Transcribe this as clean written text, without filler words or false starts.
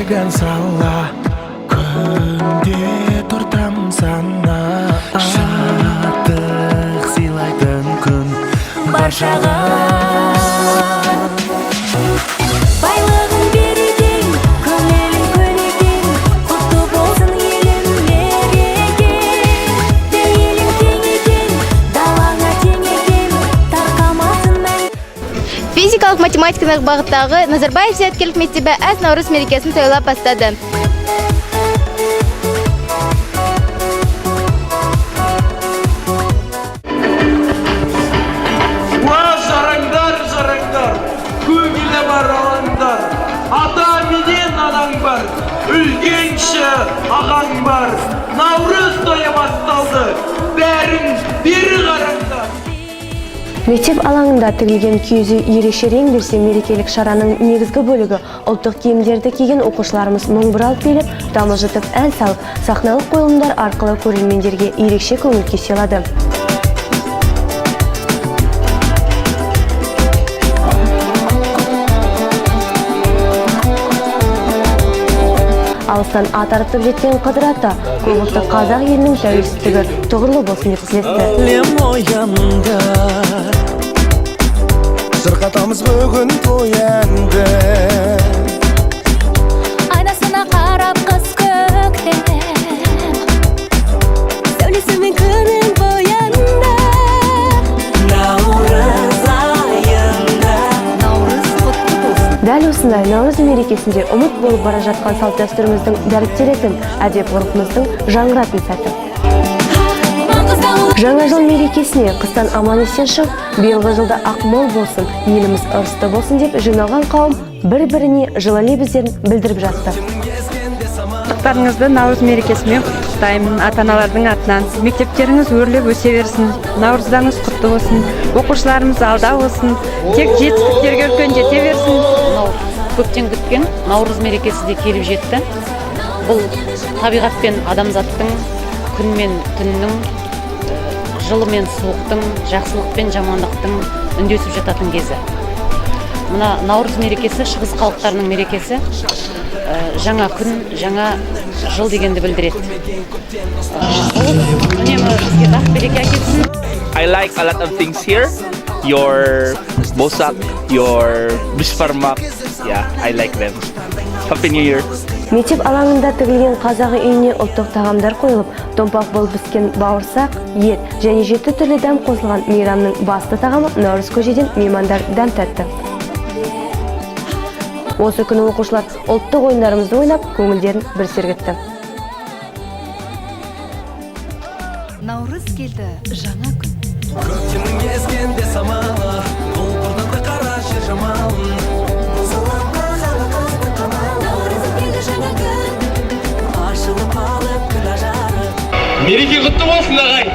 берген сала күнде тұртам сана шаттық сыйлайтын күн баршаға байлығын берекең көңілің көлегең құтты болсын елің мерекең пейілің кең екен далаңа тең екен тарқамасын мән. Физикалық математикалық бағыттағы Назарбаев зияткерлік мектебі әз Наурыз мерекесін тойлап бастады. Жараңдар, көңілі бар алаңдар, ата менен анаң бар, үлкен кіші ағаң бар, Наурыз тойы басталды, бәрің бері қараңдар. Мектеп алаңында тігілген киіз үй ерекше рең берсе мерекелік шараның негізгі бөлігі ұлттық киімдерді киген оқушыларымыз мұң бұралып билеп, тамылжытып ән салып, сахналық қойылымдар арқылы көрермендерге ерекше көңіл күй сыйлады. Алыстан ат арытып жеткен Қыдыр ата көпұлтты қазақ елінің тәуелсіздігі тұғырлы болсын деп тілесті. Шырқатамыз бүгін тоянды. Айнасына қарап қыз көктем сәулесімен күнің боянды. Наурыз айында Наурыз құтты болсын. Дәл осындай Наурыз мерекесінде ұмыт болып бара жатқан салт дәстүріміздің дәріптелетін, әдеп-ғұрпымыздың жаңғыратын сәті. Жаңа жыл мерекесіне қыстан аман-есен шығып, биылғы жылда ақмол болсын, еліміз ырысты болсын деп жиналған қауым бір-біріне жылы лебіздерін білдіріп жатты. Құттықтарыңызды Наурыз мерекесімен құттықтаймын. Ата-аналардың атынан мектептеріңіз өрлеп өсе берсін. Наурыздарыңыз құтты болсын. Оқушыларымыз алда болсын. Тек жетістіктерге үлкен жете берсін. Көптен күткен Наурыз мерекесі де келіп жетті. Бұл табиғат пен адамзаттың, күн мен түннің, жылы мен суықтың, жақсылық пен жамандықтың үндесіп жататын кезі. Мына Наурыз мерекесі шығыс халықтарының мерекесі, жаңа күн, жаңа жыл дегенді білдіреді. Үнемі бізге бақ береке әкелсін. I like a lot of things here. Your bosak, your bishparmak. Yeah, I like them. Happy New Year. Мектеп алаңында тігілген қазағы үйіне ұлттық тағамдар қойылып, томпақ болып піскен бауырсақ, ет және 7 түрлі дәм қосылған мейрамның басты тағамы Наурыз көжеден меймандар дәм татты. Осы күні оқушылар ұлттық ойындарымызды ойнап, көңілдерін бір сергітті. Наурыз келді, жаңа күн. Көктемнің езгенде самалы, бұлбұрдан да қара жер жамалын. Мереке құтты болсын ағай.